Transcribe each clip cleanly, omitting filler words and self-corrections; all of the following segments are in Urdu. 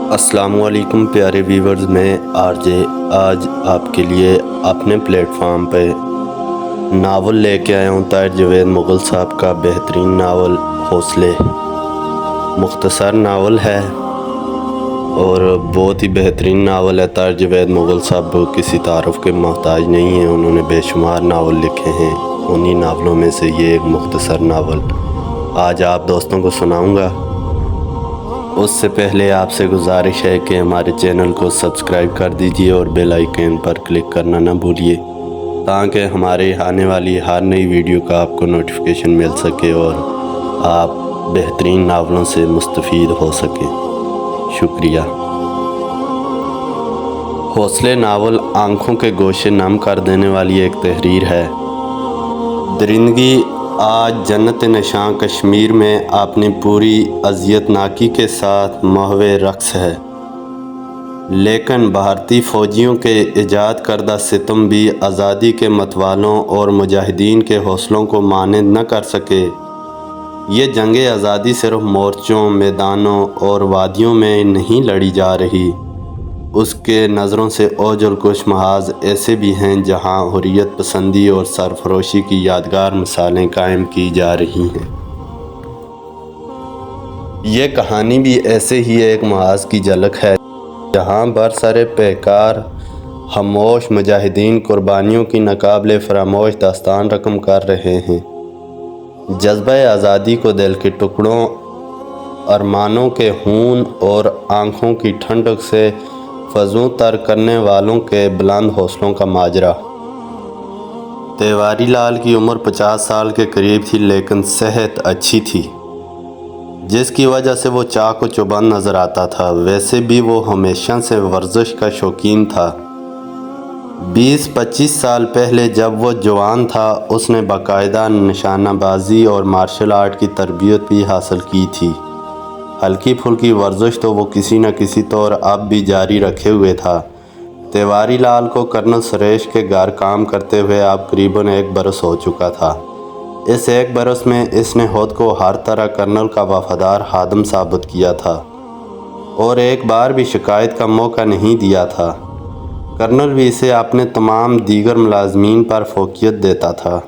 السلام علیکم پیارے ویورز، میں آج آپ کے لیے اپنے پلیٹ فارم پہ ناول لے کے آیا ہوں طاہر جاوید مغل صاحب کا بہترین ناول حوصلے۔ مختصر ناول ہے اور بہت ہی بہترین ناول ہے۔ طاہر جاوید مغل صاحب کسی تعارف کے محتاج نہیں ہیں، انہوں نے بے شمار ناول لکھے ہیں، انہی ناولوں میں سے یہ ایک مختصر ناول آج آپ دوستوں کو سناؤں گا۔ اس سے پہلے آپ سے گزارش ہے کہ ہمارے چینل کو سبسکرائب کر دیجئے اور بیل آئیکن پر کلک کرنا نہ بھولیے تاکہ ہمارے آنے والی ہر نئی ویڈیو کا آپ کو نوٹیفیکیشن مل سکے اور آپ بہترین ناولوں سے مستفید ہو سکیں۔ شکریہ۔ حوصلے ناول آنکھوں کے گوشے نم کر دینے والی ایک تحریر ہے۔ درندگی آج جنت نشاں کشمیر میں اپنی پوری اذیت ناکی کے ساتھ محو رقص ہے، لیکن بھارتی فوجیوں کے ایجاد کردہ ستم بھی آزادی کے متوالوں اور مجاہدین کے حوصلوں کو مانند نہ کر سکے۔ یہ جنگ آزادی صرف مورچوں، میدانوں اور وادیوں میں نہیں لڑی جا رہی، اس کے نظروں سے اوج الکش محاذ ایسے بھی ہیں جہاں حریت پسندی اور سرفروشی کی یادگار مثالیں قائم کی جا رہی ہیں۔ یہ کہانی بھی ایسے ہی ایک محاذ کی جھلک ہے جہاں برسر پیکار خاموش مجاہدین قربانیوں کی ناقابل فراموش داستان رقم کر رہے ہیں۔ جذبہ آزادی کو دل کے ٹکڑوں، ارمانوں کے خون اور آنکھوں کی ٹھنڈک سے فزوں تر کرنے والوں کے بلند حوصلوں کا ماجرا۔ تیواری لال کی عمر 50 سال کے قریب تھی، لیکن صحت اچھی تھی، جس کی وجہ سے وہ چاق و چوبند نظر آتا تھا۔ ویسے بھی وہ ہمیشہ سے ورزش کا شوقین تھا۔ 20-25 سال پہلے جب وہ جوان تھا، اس نے باقاعدہ نشانہ بازی اور مارشل آرٹ کی تربیت بھی حاصل کی تھی۔ ہلکی پھلکی ورزش تو وہ کسی نہ کسی طور اب بھی جاری رکھے ہوئے تھا۔ تیواری لال کو کرنل سریش کے گھر کام کرتے ہوئے اب قریباً 1 برس ہو چکا تھا۔ اس 1 برس میں اس نے خود کو ہر طرح کرنل کا وفادار خادم ثابت کیا تھا اور ایک بار بھی شکایت کا موقع نہیں دیا تھا۔ کرنل بھی اسے اپنے تمام دیگر ملازمین پر فوقیت دیتا تھا۔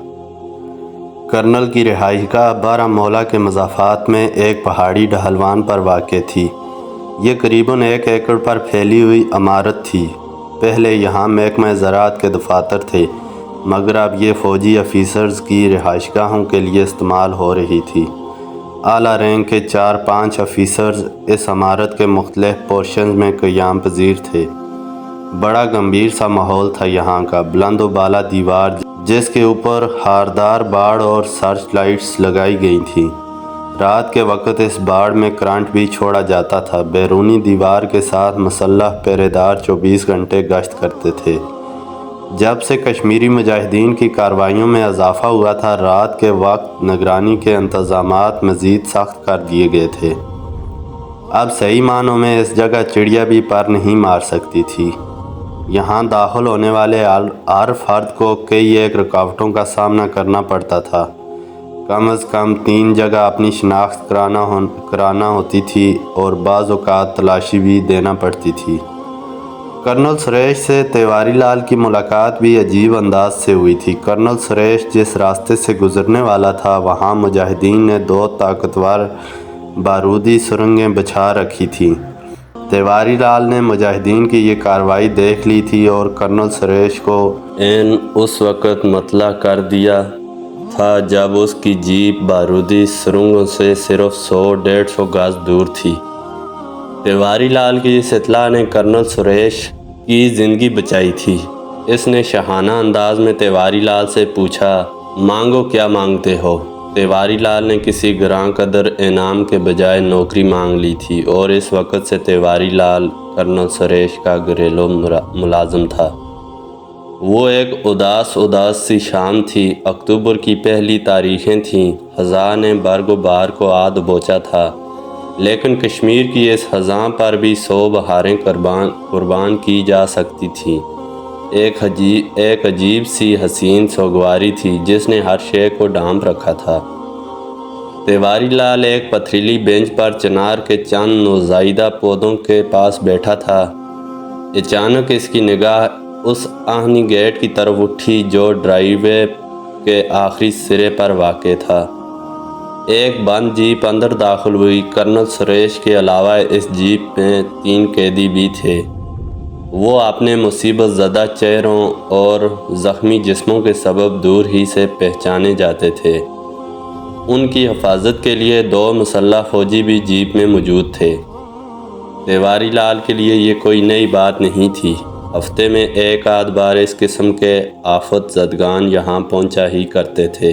کرنل کی رہائش گاہ بارہمولہ کے مضافات میں ایک پہاڑی ڈھلوان پر واقع تھی۔ یہ قریباً 1 ایکڑ پر پھیلی ہوئی عمارت تھی۔ پہلے یہاں محکمہ زراعت کے دفاتر تھے، مگر اب یہ فوجی افیسرز کی رہائش گاہوں کے لیے استعمال ہو رہی تھی۔ اعلیٰ رینک کے 4-5 افیسرز اس عمارت کے مختلف پورشنز میں قیام پذیر تھے۔ بڑا گمبھیر سا ماحول تھا یہاں کا۔ بلند و بالا دیوار جس کے اوپر خاردار باڑ اور سرچ لائٹس لگائی گئی تھیں۔ رات کے وقت اس باڑ میں کرنٹ بھی چھوڑا جاتا تھا۔ بیرونی دیوار کے ساتھ مسلح پہرے دار 24 گھنٹے گشت کرتے تھے۔ جب سے کشمیری مجاہدین کی کارروائیوں میں اضافہ ہوا تھا، رات کے وقت نگرانی کے انتظامات مزید سخت کر دیے گئے تھے۔ اب صحیح معنوں میں اس جگہ چڑیا بھی پر نہیں مار سکتی تھی۔ یہاں داخل ہونے والے ہر فرد کو کئی ایک رکاوٹوں کا سامنا کرنا پڑتا تھا۔ کم از کم 3 جگہ اپنی شناخت کرانا ہوتی تھی اور بعض اوقات تلاشی بھی دینا پڑتی تھی۔ کرنل سریش سے تیواری لال کی ملاقات بھی عجیب انداز سے ہوئی تھی۔ کرنل سریش جس راستے سے گزرنے والا تھا، وہاں مجاہدین نے 2 طاقتور بارودی سرنگیں بچھا رکھی تھیں۔ تیواری لال نے مجاہدین کی یہ کارروائی دیکھ لی تھی اور کرنل سریش کو عین اس وقت مطلع کر دیا تھا جب اس کی جیپ بارودی سرنگوں سے صرف 100-150 گز دور تھی۔ تیواری لال کی اس اطلاع نے کرنل سریش کی زندگی بچائی تھی۔ اس نے شاہانہ انداز میں تیواری لال سے پوچھا، مانگو کیا مانگتے ہو؟ تیواری لال نے کسی گراں قدر انعام کے بجائے نوکری مانگ لی تھی اور اس وقت سے تیواری لال کرنل سریش کا گھریلو ملازم تھا۔ وہ ایک اداس سی شام تھی۔ اکتوبر کی پہلی تاریخیں تھیں۔ خزاں نے برگ و بہار کو آ دبوچا تھا، لیکن کشمیر کی اس خزاں پر بھی 100 بہاریں قربان کی جا سکتی تھیں۔ ایک عجیب سی حسین سوگواری تھی جس نے ہر شے کو ڈھانپ رکھا تھا۔ تیواری لال ایک پتھریلی بینچ پر چنار کے چند نوزائیدہ پودوں کے پاس بیٹھا تھا۔ اچانک اس کی نگاہ اس آہنی گیٹ کی طرف اٹھی جو ڈرائیو وے کے آخری سرے پر واقع تھا۔ ایک بند جیپ اندر داخل ہوئی۔ کرنل سریش کے علاوہ اس جیپ میں 3 قیدی بھی تھے۔ وہ اپنے مصیبت زدہ چہروں اور زخمی جسموں کے سبب دور ہی سے پہچانے جاتے تھے۔ ان کی حفاظت کے لیے 2 مسلح فوجی بھی جیپ میں موجود تھے۔ تیواری لال کے لیے یہ کوئی نئی بات نہیں تھی۔ ہفتے میں ایک آدھ بار اس قسم کے آفت زدگان یہاں پہنچا ہی کرتے تھے۔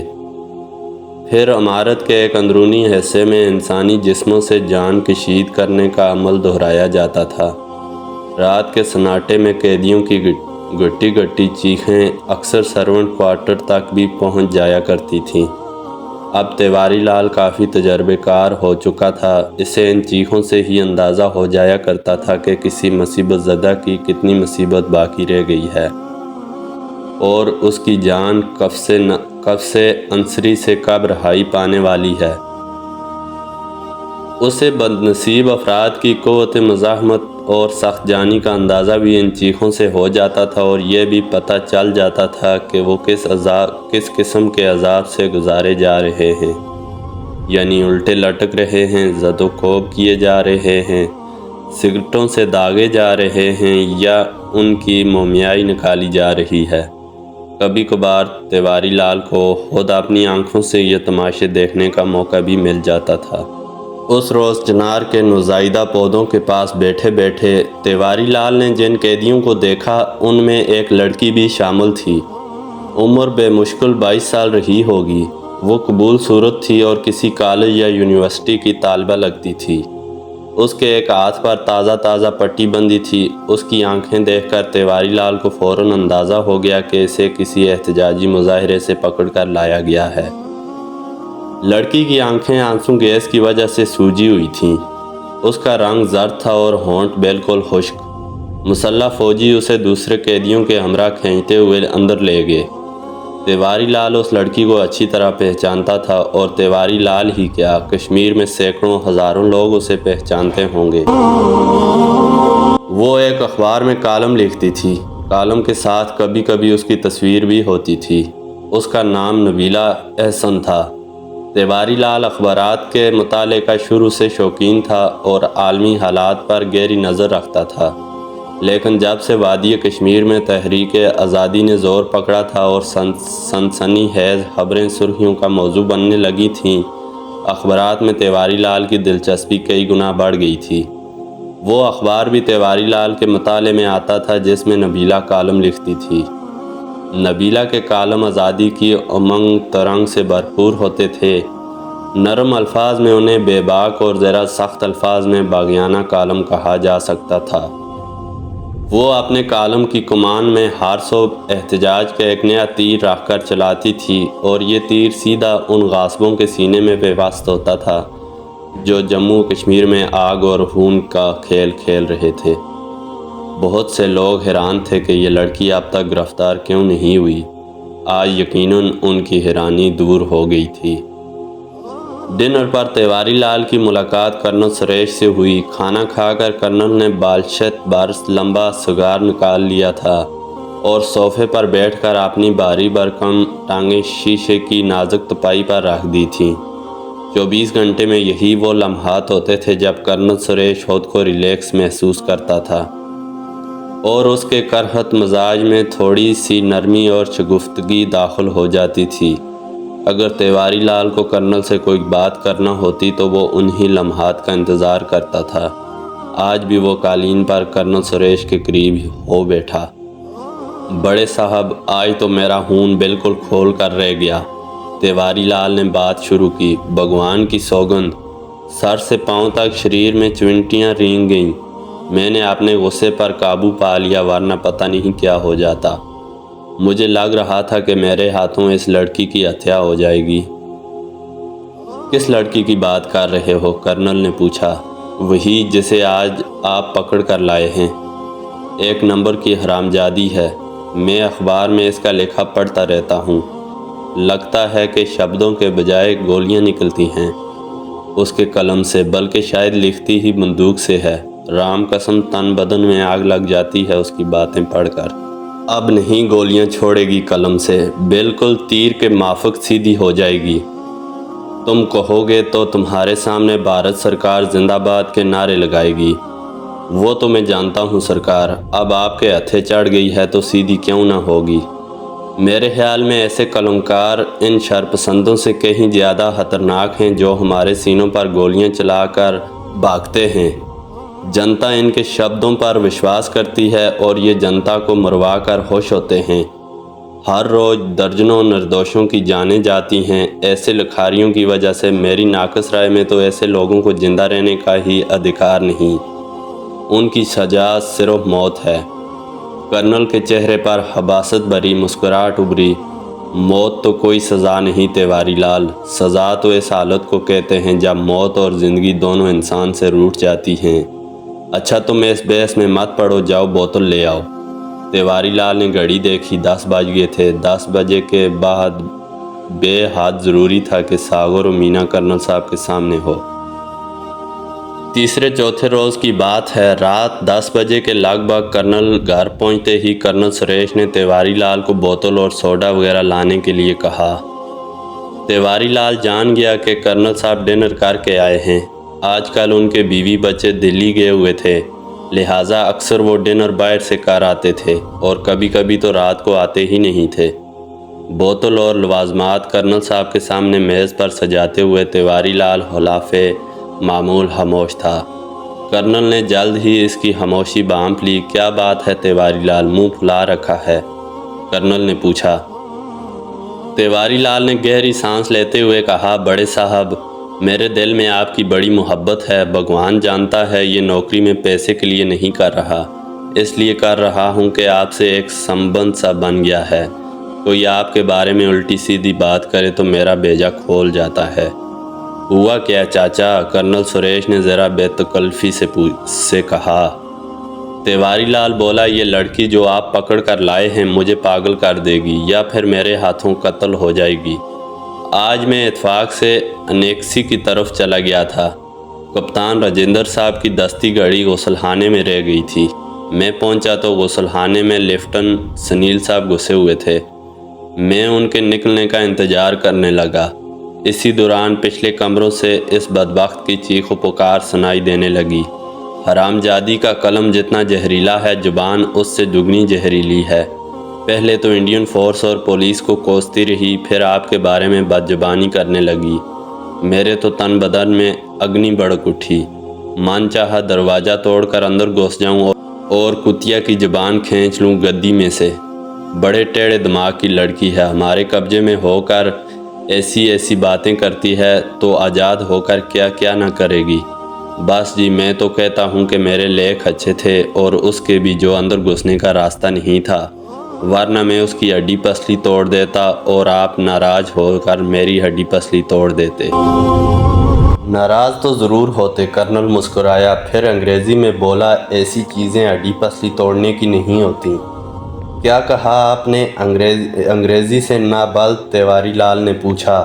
پھر عمارت کے ایک اندرونی حصے میں انسانی جسموں سے جان کشید کرنے کا عمل دہرایا جاتا تھا۔ رات کے سناٹے میں قیدیوں کی گٹی گٹی چیخیں اکثر سرونٹ کوارٹر تک بھی پہنچ جایا کرتی تھیں۔ اب تیواری لال کافی تجربہ کار ہو چکا تھا۔ اسے ان چیخوں سے ہی اندازہ ہو جایا کرتا تھا کہ کسی مصیبت زدہ کی کتنی مصیبت باقی رہ گئی ہے اور اس کی جان کف سے انصری سے کب رہائی پانے والی ہے۔ اسے بدنصیب افراد کی قوت مزاحمت اور سخت جانی کا اندازہ بھی ان چیخوں سے ہو جاتا تھا اور یہ بھی پتہ چل جاتا تھا کہ وہ کس قسم کے عذاب سے گزارے جا رہے ہیں، یعنی الٹے لٹک رہے ہیں، زد و کوب کیے جا رہے ہیں، سگریٹوں سے داغے جا رہے ہیں یا ان کی مومیائی نکالی جا رہی ہے۔ کبھی کبھار تیواری لال کو خود اپنی آنکھوں سے یہ تماشے دیکھنے کا موقع بھی مل جاتا تھا۔ اس روز چنار کے نوزائیدہ پودوں کے پاس بیٹھے بیٹھے تیواری لال نے جن قیدیوں کو دیکھا ان میں ایک لڑکی بھی شامل تھی۔ عمر بے مشکل 22 سال رہی ہوگی۔ وہ قبول صورت تھی اور کسی کالج یا یونیورسٹی کی طالبہ لگتی تھی۔ اس کے ایک ہاتھ پر تازہ پٹی بندھی تھی۔ اس کی آنکھیں دیکھ کر تیواری لال کو فوراً اندازہ ہو گیا کہ اسے کسی احتجاجی مظاہرے سے پکڑ کر لایا گیا ہے۔ لڑکی کی آنکھیں آنسو گیس کی وجہ سے سوجی ہوئی تھیں۔ اس کا رنگ زرد تھا اور ہونٹ بالکل خشک۔ مسلح فوجی اسے دوسرے قیدیوں کے ہمراہ کھینچتے ہوئے اندر لے گئے۔ تیواری لال اس لڑکی کو اچھی طرح پہچانتا تھا اور تیواری لال ہی کیا، کشمیر میں سینکڑوں ہزاروں لوگ اسے پہچانتے ہوں گے۔ وہ ایک اخبار میں کالم لکھتی تھی۔ کالم کے ساتھ کبھی کبھی اس کی تصویر بھی ہوتی تھی۔ اس کا نام نبیلہ احسن تھا۔ تیواری لال اخبارات کے مطالعے کا شروع سے شوقین تھا اور عالمی حالات پر گہری نظر رکھتا تھا، لیکن جب سے وادی کشمیر میں تحریک آزادی نے زور پکڑا تھا اور سنسنی خیز خبریں سرخیوں کا موضوع بننے لگی تھیں، اخبارات میں تیواری لال کی دلچسپی کئی گنا بڑھ گئی تھی۔ وہ اخبار بھی تیواری لال کے مطالعے میں آتا تھا جس میں نبیلہ کالم لکھتی تھی۔ نبیلہ کے کالم آزادی کی امنگ ترنگ سے بھرپور ہوتے تھے۔ نرم الفاظ میں انہیں بے باک اور ذرا سخت الفاظ میں باغیانہ کالم کہا جا سکتا تھا۔ وہ اپنے کالم کی کمان میں ہر صبح احتجاج کا ایک نیا تیر رکھ کر چلاتی تھی اور یہ تیر سیدھا ان غاصبوں کے سینے میں پیوست ہوتا تھا جو جموں کشمیر میں آگ اور خون کا کھیل کھیل رہے تھے۔ بہت سے لوگ حیران تھے کہ یہ لڑکی اب تک گرفتار کیوں نہیں ہوئی۔ آج یقیناً ان کی حیرانی دور ہو گئی تھی۔ ڈنر پر تیواری لال کی ملاقات کرنل سریش سے ہوئی۔ کھانا کھا کر کرنل نے بالشت برس لمبا سگار نکال لیا تھا اور صوفے پر بیٹھ کر اپنی بھاری بھرکم ٹانگیں شیشے کی نازک تپائی پر رکھ دی تھیں۔ 24 گھنٹے میں یہی وہ لمحات ہوتے تھے جب کرنل سریش خود کو ریلیکس محسوس کرتا تھا اور اس کے کرہت مزاج میں تھوڑی سی نرمی اور شگفتگی داخل ہو جاتی تھی۔ اگر تیواری لال کو کرنل سے کوئی بات کرنا ہوتی تو وہ انہی لمحات کا انتظار کرتا تھا۔ آج بھی وہ قالین پر کرنل سریش کے قریب ہو بیٹھا۔ بڑے صاحب، آج تو میرا خون بالکل کھول کر رہ گیا۔ تیواری لال نے بات شروع کی۔ بھگوان کی سوگند، سر سے پاؤں تک شریر میں چونٹیاں رینگ گئیں۔ میں نے اپنے غصے پر قابو پا لیا ورنہ پتہ نہیں کیا ہو جاتا۔ مجھے لگ رہا تھا کہ میرے ہاتھوں اس لڑکی کی ہتیا ہو جائے گی۔ کس لڑکی کی بات کر رہے ہو؟ کرنل نے پوچھا۔ وہی جسے آج آپ پکڑ کر لائے ہیں۔ ایک نمبر کی حرامزادی ہے۔ میں اخبار میں اس کا لکھا پڑھتا رہتا ہوں۔ لگتا ہے کہ شبدوں کے بجائے گولیاں نکلتی ہیں۔ اس کے قلم سے، بلکہ شاید لکھتی ہی بندوق سے ہے۔ رام قسم تن بدن میں آگ لگ جاتی ہے اس کی باتیں پڑھ کر۔ اب نہیں گولیاں چھوڑے گی قلم سے، بالکل تیر کے مافک سیدھی ہو جائے گی۔ تم کہو گے تو تمہارے سامنے بھارت سرکار زندہ باد کے نعرے لگائے گی۔ وہ تو میں جانتا ہوں سرکار، اب آپ کے ہتھے چڑھ گئی ہے تو سیدھی کیوں نہ ہوگی۔ میرے خیال میں ایسے قلمکار ان شرپسندوں سے کہیں زیادہ خطرناک ہیں جو ہمارے سینوں پر گولیاں چلا کر بھاگتے ہیں۔ جنتا ان کے شبدوں پر وشواس کرتی ہے اور یہ جنتا کو مروا کر خوش ہوتے ہیں۔ ہر روز درجنوں نردوشوں کی جانیں جاتی ہیں۔ ایسے لکھاریوں کی وجہ سے میری ناقص رائے میں تو ایسے لوگوں کو زندہ رہنے کا ہی ادھیکار نہیں، ان کی سزا صرف موت ہے۔ کرنل کے چہرے پر حباست بھری مسکراہٹ ابھری۔ موت تو کوئی سزا نہیں تیواری لال، سزا تو اس حالت کو کہتے ہیں جب موت اور زندگی دونوں انسان سے روٹھ جاتی ہیں۔ اچھا تم اس بحث میں مت پڑو، جاؤ بوتل لے آؤ۔ تیواری لال نے گھڑی دیکھی، 10 بج گئے تھے۔ 10 بجے کے بعد بے حد ضروری تھا کہ ساغر و مینا کرنل صاحب کے سامنے ہو۔ تیسرے چوتھے روز کی بات ہے، رات 10 بجے کے لگ بھگ کرنل گھر پہنچتے ہی کرنل سریش نے تیواری لال کو بوتل اور سوڈا وغیرہ لانے کے لیے کہا۔ تیواری لال جان گیا کہ کرنل صاحب ڈنر کر کے آئے ہیں۔ آج کل ان کے بیوی بچے دلی گئے ہوئے تھے، لہٰذا اکثر وہ ڈنر باہر سے کر آتے تھے اور کبھی کبھی تو رات کو آتے ہی نہیں تھے۔ بوتل اور لوازمات کرنل صاحب کے سامنے میز پر سجاتے ہوئے تیواری لال خلاف معمول خاموش تھا۔ کرنل نے جلد ہی اس کی خاموشی بھانپ لی۔ کیا بات ہے تیواری لال، منہ پھلا رکھا ہے؟ کرنل نے پوچھا۔ تیواری لال نے گہری سانس لیتے ہوئے کہا، بڑے صاحب، میرے دل میں آپ کی بڑی محبت ہے۔ بھگوان جانتا ہے یہ نوکری میں پیسے کے لیے نہیں کر رہا، اس لیے کر رہا ہوں کہ آپ سے ایک سمبند سا بن گیا ہے۔ کوئی آپ کے بارے میں الٹی سیدھی بات کرے تو میرا بیجا کھول جاتا ہے۔ ہوا کیا چاچا؟ کرنل سریش نے ذرا بے تکلفی سے کہا۔ تیواری لال بولا، یہ لڑکی جو آپ پکڑ کر لائے ہیں مجھے پاگل کر دے گی یا پھر میرے ہاتھوں قتل ہو جائے گی۔ آج میں اتفاق سے انیکسی کی طرف چلا گیا تھا۔ کپتان راجندر صاحب کی دستی گھڑی غسل خانے میں رہ گئی تھی۔ میں پہنچا تو غسل خانے میں لیفٹننٹ سنیل صاحب گھسے ہوئے تھے۔ میں ان کے نکلنے کا انتظار کرنے لگا۔ اسی دوران پچھلے کمروں سے اس بدبخت کی چیخ و پکار سنائی دینے لگی۔ حرام جادی کا قلم جتنا زہریلا ہے، زبان اس سے دگنی زہریلی ہے۔ پہلے تو انڈین فورس اور پولیس کو کوستی رہی، پھر آپ کے بارے میں بد زبانی کرنے لگی۔ میرے تو تن بدن میں اگنی بھڑک اٹھی۔ من چاہا دروازہ توڑ کر اندر گھس جاؤں اور کتیا کی زبان کھینچ لوں گدی میں سے۔ بڑے ٹیڑھے دماغ کی لڑکی ہے، ہمارے قبضے میں ہو کر ایسی باتیں کرتی ہے تو آزاد ہو کر کیا کیا نہ کرے گی۔ بس جی، میں تو کہتا ہوں کہ میرے لیک اچھے تھے اور اس کے بھی جو اندر گھسنے کا راستہ نہیں تھا، ورنہ میں اس کی ہڈی پسلی توڑ دیتا اور آپ ناراض ہو کر میری ہڈی پسلی توڑ دیتے۔ ناراض تو ضرور ہوتے، کرنل مسکرایا، پھر انگریزی میں بولا، ایسی چیزیں ہڈی پسلی توڑنے کی نہیں ہوتی۔ کیا کہا آپ نے؟ انگریزی سے نابلد تیواری لال نے پوچھا۔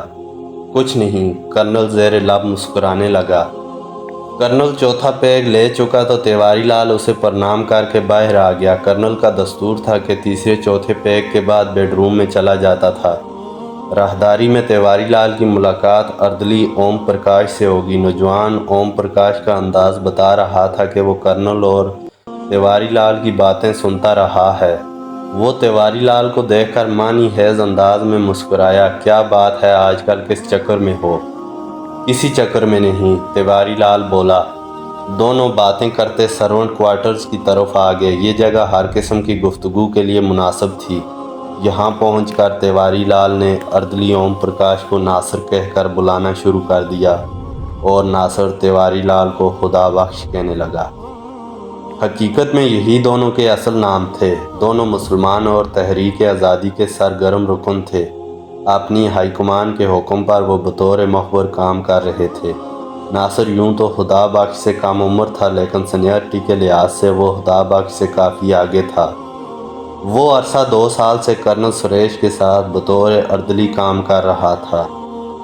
کچھ نہیں، کرنل زیر لب مسکرانے لگا۔ کرنل چوتھا پیگ لے چکا تو تیواری لال اسے پرنام کر کے باہر آ گیا۔ کرنل کا دستور تھا کہ تیسرے چوتھے پیگ کے بعد بیڈ روم میں چلا جاتا تھا۔ راہداری میں تیواری لال کی ملاقات اردلی اوم پرکاش سے ہوگی۔ نوجوان اوم پرکاش کا انداز بتا رہا تھا کہ وہ کرنل اور تیواری لال کی باتیں سنتا رہا ہے۔ وہ تیواری لال کو دیکھ کر معنی خیز انداز میں مسکرایا۔ کیا بات ہے، آج کل کس چکر میں ہو؟ کسی چکر میں نہیں، تیواری لال بولا۔ دونوں باتیں کرتے سرونٹ کوارٹرز کی طرف آ گئے۔ یہ جگہ ہر قسم کی گفتگو کے لیے مناسب تھی۔ یہاں پہنچ کر تیواری لال نے اردلی اوم پرکاش کو ناصر کہہ کر بلانا شروع کر دیا اور ناصر تیواری لال کو خدا بخش کہنے لگا۔ حقیقت میں یہی دونوں کے اصل نام تھے۔ دونوں مسلمان اور تحریک آزادی کے سرگرم رکن تھے۔ اپنی ہائی کمان کے حکم پر وہ بطور مخبر کام کر رہے تھے۔ ناصر یوں تو خدا بخش سے کم عمر تھا، لیکن سینئرٹی کے لحاظ سے وہ خدا بخش سے کافی آگے تھا۔ وہ عرصہ 2 سال سے کرنل سریش کے ساتھ بطور اردلی کام کر رہا تھا۔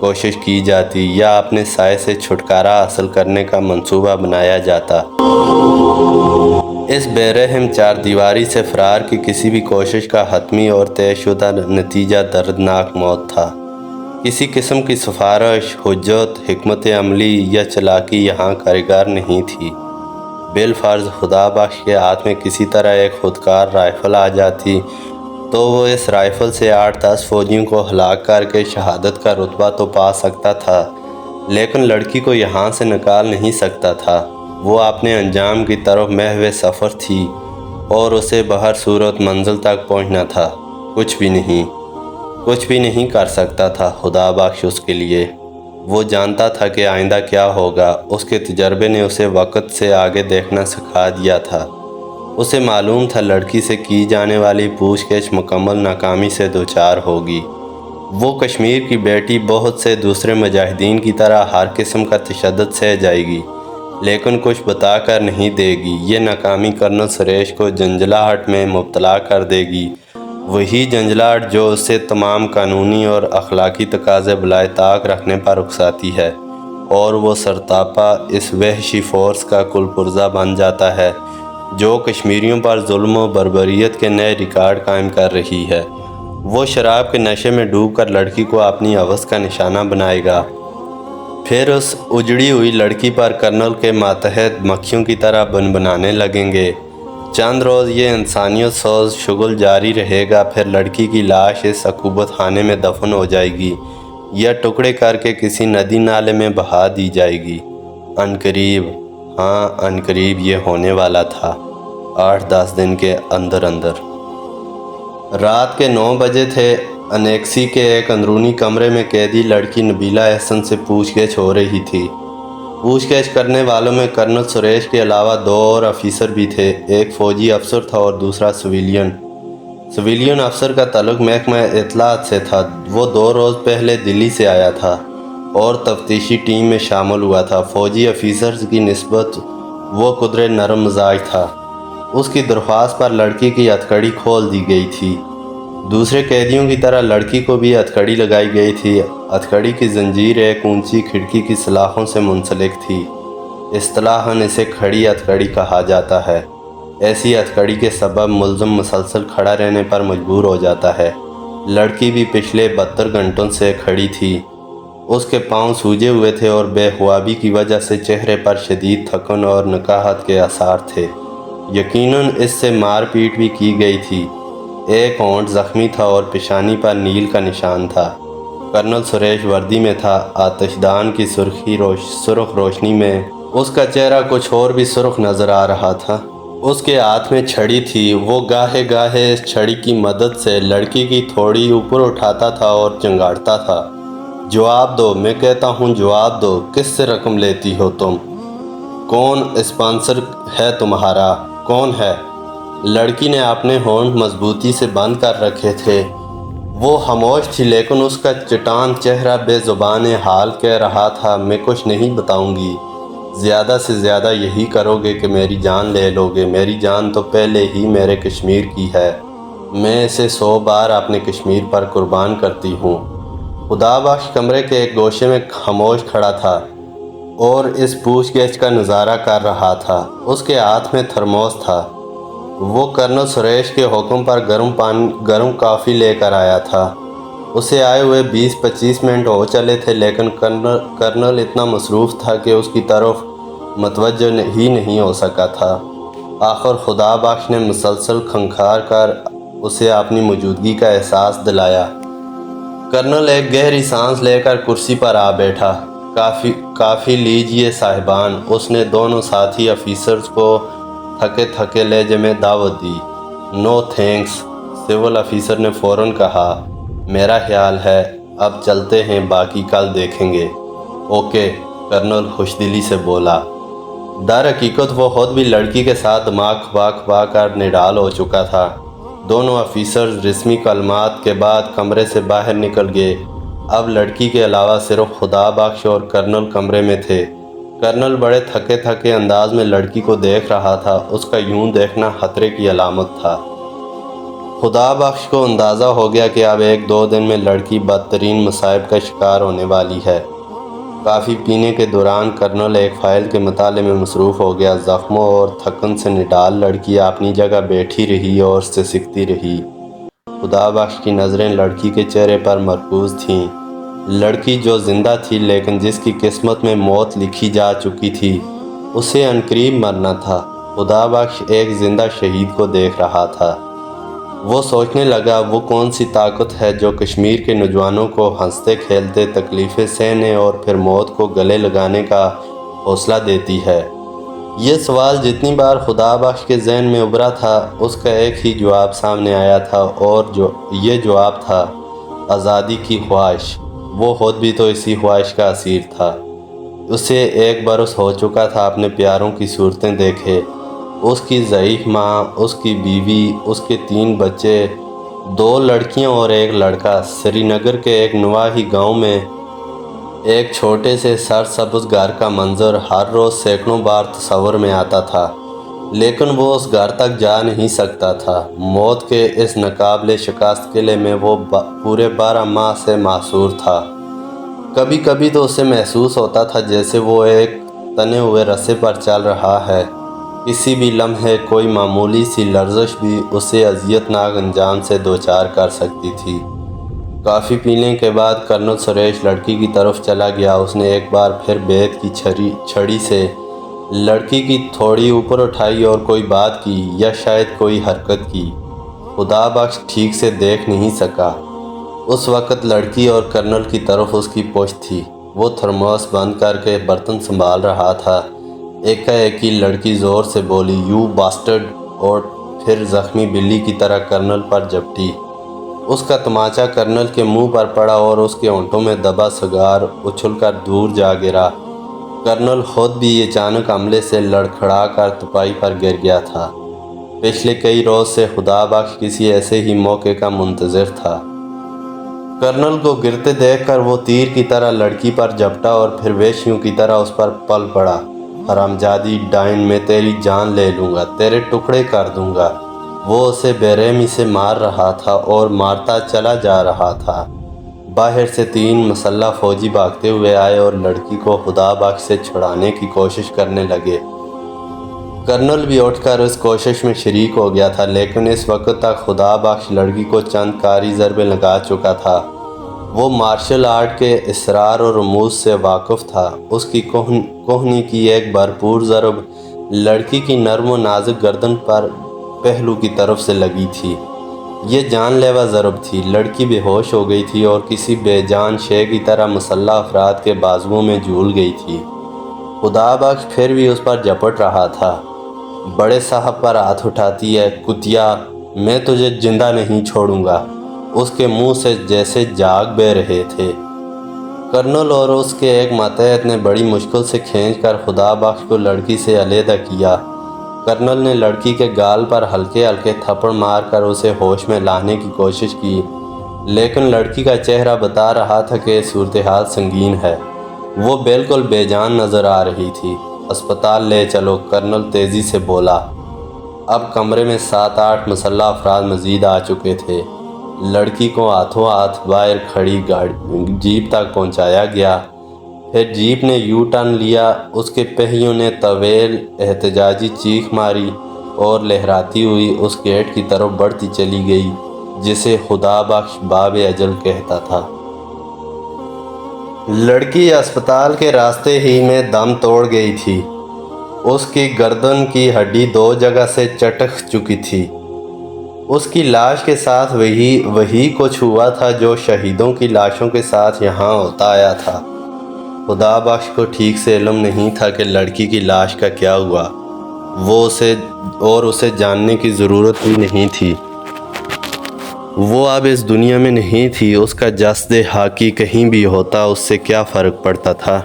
کوشش کی جاتی یا اپنے سائے سے چھٹکارا حاصل کرنے کا منصوبہ بنایا جاتا۔ اس بے رحم چار دیواری سے فرار کی کسی بھی کوشش کا حتمی اور طے شدہ نتیجہ دردناک موت تھا۔ کسی قسم کی سفارش، حجت، حکمت عملی یا چلاکی یہاں کارگر نہیں تھی۔ بالفرض خدا بخش کے ہاتھ میں کسی طرح ایک خودکار رائفل آ جاتی تو وہ اس رائفل سے 8-10 فوجیوں کو ہلاک کر کے شہادت کا رتبہ تو پا سکتا تھا، لیکن لڑکی کو یہاں سے نکال نہیں سکتا تھا۔ وہ اپنے انجام کی طرف محو سفر تھی اور اسے بہر صورت منزل تک پہنچنا تھا۔ کچھ بھی نہیں کر سکتا تھا خدا بخش اس کے لیے۔ وہ جانتا تھا کہ آئندہ کیا ہوگا۔ اس کے تجربے نے اسے وقت سے آگے دیکھنا سکھا دیا تھا۔ اسے معلوم تھا لڑکی سے کی جانے والی پوچھ گچھ مکمل ناکامی سے دوچار ہوگی۔ وہ کشمیر کی بیٹی بہت سے دوسرے مجاہدین کی طرح ہر قسم کا تشدد سہ جائے گی، لیکن کچھ بتا کر نہیں دے گی۔ یہ ناکامی کرنل سریش کو جھنجھلاہٹ میں مبتلا کر دے گی، وہی جھنجھلاہٹ جو اسے تمام قانونی اور اخلاقی تقاضے بالائے طاق رکھنے پر اکساتی ہے، اور وہ سرتاپا اس وحشی فورس کا کل پرزہ بن جاتا ہے جو کشمیریوں پر ظلم و بربریت کے نئے ریکارڈ قائم کر رہی ہے۔ وہ شراب کے نشے میں ڈوب کر لڑکی کو اپنی ہوس کا نشانہ بنائے گا، پھر اس اجڑی ہوئی لڑکی پر کرنل کے ماتحت مکھیوں کی طرح بنبنانے لگیں گے۔ چند روز یہ انسانیت سوز شغل جاری رہے گا، پھر لڑکی کی لاش اس عقوبت خانے میں دفن ہو جائے گی یا ٹکڑے کر کے کسی ندی نالے میں بہا دی جائے گی۔ عنقریب یہ ہونے والا تھا، 8-10 دن کے اندر۔ رات کے 9 بجے تھے۔ انیکسی کے ایک اندرونی کمرے میں قیدی لڑکی نبیلہ احسن سے پوچھ گچھ ہو رہی تھی۔ پوچھ گچھ کرنے والوں میں کرنل سریش کے علاوہ 2 اور افیسر بھی تھے۔ ایک فوجی افسر تھا اور دوسرا سویلین افسر کا تعلق محکمہ اطلاعات سے تھا۔ وہ 2 روز پہلے دلی سے آیا تھا اور تفتیشی ٹیم میں شامل ہوا تھا۔ فوجی افیسر کی نسبت وہ قدرے نرم مزاج تھا۔ اس کی درخواست پر لڑکی کی ہتھکڑی کھول دی گئی تھی۔ دوسرے قیدیوں کی طرح لڑکی کو بھی ہتھکڑی لگائی گئی تھی۔ ہتھکڑی کی زنجیر ایک اونچی کھڑکی کی سلاخوں سے منسلک تھی۔ اصطلاحاً اسے کھڑی ہتھکڑی کہا جاتا ہے۔ ایسی ہتھکڑی کے سبب ملزم مسلسل کھڑا رہنے پر مجبور ہو جاتا ہے۔ لڑکی بھی پچھلے 72 گھنٹوں سے کھڑی تھی۔ اس کے پاؤں سوجے ہوئے تھے اور بے خوابی کی وجہ سے چہرے پر شدید تھکن اور نکاہت کے آثار تھے۔ یقیناً اس سے مار پیٹ بھی کی گئی تھی۔ ایک ہونٹ زخمی تھا اور پیشانی پر نیل کا نشان تھا۔ کرنل سریش وردی میں تھا۔ آتش دان کی سرخ روشنی میں اس کا چہرہ کچھ اور بھی سرخ نظر آ رہا تھا۔ اس کے ہاتھ میں چھڑی تھی۔ وہ گاہے گاہے اس چھڑی کی مدد سے لڑکی کی تھوڑی اوپر اٹھاتا تھا اور چنگاڑتا تھا۔ جواب دو، میں کہتا ہوں جواب دو، کس سے رقم لیتی ہو تم؟ کون اسپانسر ہے تمہارا؟ کون ہے؟ لڑکی نے اپنے ہونٹ مضبوطی سے بند کر رکھے تھے۔ وہ خاموش تھی، لیکن اس کا چٹان چہرہ بے زبان حال کہہ رہا تھا، میں کچھ نہیں بتاؤں گی۔ زیادہ سے زیادہ یہی کرو گے کہ میری جان لے لو گے۔ میری جان تو پہلے ہی میرے کشمیر کی ہے۔ میں اسے 100 بار اپنے کشمیر پر قربان کرتی ہوں۔ خدا بخش کمرے کے ایک گوشے میں خاموش کھڑا تھا اور اس پوچھ گچھ کا نظارہ کر رہا تھا۔ اس کے ہاتھ میں تھرموس تھا۔ وہ کرنل سریش کے حکم پر گرم کافی لے کر آیا تھا۔ اسے آئے ہوئے 20-25 منٹ ہو چلے تھے، لیکن کرنل اتنا مصروف تھا کہ اس کی طرف متوجہ ہی نہیں ہو سکا تھا۔ آخر خدا بخش نے مسلسل کھنکھار کر اسے اپنی موجودگی کا احساس دلایا۔ کرنل ایک گہری سانس لے کر کرسی پر آ بیٹھا۔ کافی لیجئے صاحبان۔ اس نے دونوں ساتھی افیسرز کو تھکے لہجے میں دعوت دی۔ نو تھینکس، سول افیسر نے فوراً کہا۔ میرا خیال ہے اب چلتے ہیں، باقی کل دیکھیں گے۔ اوکے، کرنل خوش دلی سے بولا۔ در حقیقت وہ خود بھی لڑکی کے ساتھ دماغ کھپا کر نڈال ہو چکا تھا۔ دونوں افیسرز رسمی کلمات کے بعد کمرے سے باہر نکل گئے۔ اب لڑکی کے علاوہ صرف خدا بخش اور کرنل کمرے میں تھے۔ کرنل بڑے تھکے انداز میں لڑکی کو دیکھ رہا تھا۔ اس کا یوں دیکھنا خطرے کی علامت تھا۔ خدا بخش کو اندازہ ہو گیا کہ اب 1-2 دن میں لڑکی بدترین مصائب کا شکار ہونے والی ہے۔ کافی پینے کے دوران کرنل ایک فائل کے مطالعے میں مصروف ہو گیا۔ زخموں اور تھکن سے نڈال لڑکی اپنی جگہ بیٹھی رہی اور سسکتی رہی۔ خدا بخش کی نظریں لڑکی کے چہرے پر مرکوز تھیں۔ لڑکی جو زندہ تھی لیکن جس کی قسمت میں موت لکھی جا چکی تھی، اسے عنقریب مرنا تھا۔ خدا بخش ایک زندہ شہید کو دیکھ رہا تھا۔ وہ سوچنے لگا، وہ کون سی طاقت ہے جو کشمیر کے نوجوانوں کو ہنستے کھیلتے تکلیفیں سہنے اور پھر موت کو گلے لگانے کا حوصلہ دیتی ہے؟ یہ سوال جتنی بار خدا بخش کے ذہن میں ابھرا تھا، اس کا ایک ہی جواب سامنے آیا تھا، اور یہ جواب تھا آزادی کی خواہش۔ وہ خود بھی تو اسی خواہش کا اسیر تھا۔ اسے 1 برس ہو چکا تھا اپنے پیاروں کی صورتیں دیکھے، اس کی ضعیف ماں، اس کی بیوی، اس کے 3 بچے، 2 لڑکیاں اور 1 لڑکا۔ سری نگر کے ایک نواحی گاؤں میں ایک چھوٹے سے سرسبز گھر کا منظر ہر روز سینکڑوں بار تصور میں آتا تھا، لیکن وہ اس گھر تک جا نہیں سکتا تھا۔ موت کے اس ناقابل شکست قلعے میں وہ پورے 12 ماہ سے محصور تھا۔ کبھی کبھی تو اسے محسوس ہوتا تھا جیسے وہ ایک تنے ہوئے رسے پر چل رہا ہے۔ کسی بھی لمحے کوئی معمولی سی لرزش بھی اسے اذیت ناک انجام سے دوچار کر سکتی تھی۔ کافی پینے کے بعد کرنل سریش لڑکی کی طرف چلا گیا۔ اس نے ایک بار پھر بیت کی چھڑی سے لڑکی کی تھوڑی اوپر اٹھائی اور کوئی بات کی، یا شاید کوئی حرکت کی۔ خدا بخش ٹھیک سے دیکھ نہیں سکا۔ اس وقت لڑکی اور کرنل کی طرف اس کی پشت تھی۔ وہ تھرموس بند کر کے برتن سنبھال رہا تھا۔ ایک لڑکی زور سے بولی، "یو باسٹرڈ!" اور پھر زخمی بلی کی طرح کرنل پر جھپٹی۔ اس کا تماچا کرنل کے منہ پر پڑا اور اس کے ہونٹوں میں دبا سگار اچھل کر دور جا گرا۔ کرنل خود بھی اچانک حملے سے لڑکھڑا کر تپائی پر گر گیا تھا۔ پچھلے کئی روز سے خدا بخش کسی ایسے ہی موقع کا منتظر تھا۔ کرنل کو گرتے دیکھ کر وہ تیر کی طرح لڑکی پر جھپٹا اور پھر ویشیوں کی طرح اس پر پل پڑا۔ "حرامجادی ڈائن، میں تیری جان لے لوں گا، تیرے ٹکڑے کر دوں گا!" وہ اسے بے رحمی سے مار رہا تھا اور مارتا چلا جا رہا تھا۔ باہر سے 3 مسلح فوجی بھاگتے ہوئے آئے اور لڑکی کو خدا بخش سے چھڑانے کی کوشش کرنے لگے۔ کرنل بھی اٹھ کر اس کوشش میں شریک ہو گیا تھا، لیکن اس وقت تک خدا بخش لڑکی کو چند کاری ضربیں لگا چکا تھا۔ وہ مارشل آرٹ کے اسرار و رموز سے واقف تھا۔ اس کی کوہنی کی ایک بھرپور ضرب لڑکی کی نرم و نازک گردن پر پہلو کی طرف سے لگی تھی۔ یہ جان لیوا ضرب تھی۔ لڑکی بے ہوش ہو گئی تھی اور کسی بے جان شے کی طرح مسلح افراد کے بازوؤں میں جھول گئی تھی۔ خدا بخش پھر بھی اس پر جھپٹ رہا تھا۔ "بڑے صاحب پر ہاتھ اٹھاتی ہے، کتیا! میں تجھے زندہ نہیں چھوڑوں گا!" اس کے منہ سے جیسے جاگ بہ رہے تھے۔ کرنل اور اس کے ایک ماتحت نے بڑی مشکل سے کھینچ کر خدا بخش کو لڑکی سے علیحدہ کیا۔ کرنل نے لڑکی کے گال پر ہلکے ہلکے تھپڑ مار کر اسے ہوش میں لانے کی کوشش کی، لیکن لڑکی کا چہرہ بتا رہا تھا کہ صورتحال سنگین ہے۔ وہ بالکل بے جان نظر آ رہی تھی۔ "اسپتال لے چلو!" کرنل تیزی سے بولا۔ اب کمرے میں 7-8 مسلح افراد مزید آ چکے تھے۔ لڑکی کو ہاتھوں ہاتھ باہر کھڑی جیپ تک پہنچایا گیا۔ پھر جیپ نے یو ٹرن لیا۔ اس کے پہیوں نے طویل احتجاجی چیخ ماری اور لہراتی ہوئی اس گیٹ کی طرف بڑھتی چلی گئی جسے خدا بخش باب اجل کہتا تھا۔ لڑکی اسپتال کے راستے ہی میں دم توڑ گئی تھی۔ اس کی گردن کی ہڈی 2 جگہ سے چٹک چکی تھی۔ اس کی لاش کے ساتھ وہی کچھ ہوا تھا جو شہیدوں کی لاشوں کے ساتھ یہاں ہوتا آیا تھا۔ خدا بخش کو ٹھیک سے علم نہیں تھا کہ لڑکی کی لاش کا کیا ہوا۔ اسے جاننے کی ضرورت بھی نہیں تھی۔ وہ اب اس دنیا میں نہیں تھی۔ اس کا جسد حاکی کہیں بھی ہوتا، اس سے کیا فرق پڑتا تھا؟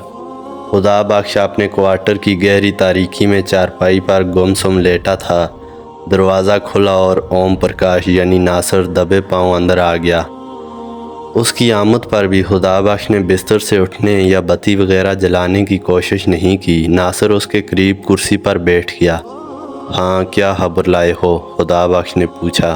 خدا بخش اپنے کوارٹر کی گہری تاریکی میں چارپائی پر گمسم لیٹا تھا۔ دروازہ کھلا اور اوم پرکاش یعنی ناصر دبے پاؤں اندر آ گیا۔ اس کی آمد پر بھی خدا بخش نے بستر سے اٹھنے یا بتی وغیرہ جلانے کی کوشش نہیں کی۔ ناصر اس کے قریب کرسی پر بیٹھ گیا۔ "ہاں، کیا خبر لائے ہو؟" خدا بخش نے پوچھا۔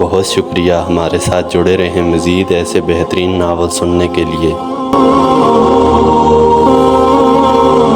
بہت شکریہ، ہمارے ساتھ جڑے رہیں مزید ایسے بہترین ناول سننے کے لیے۔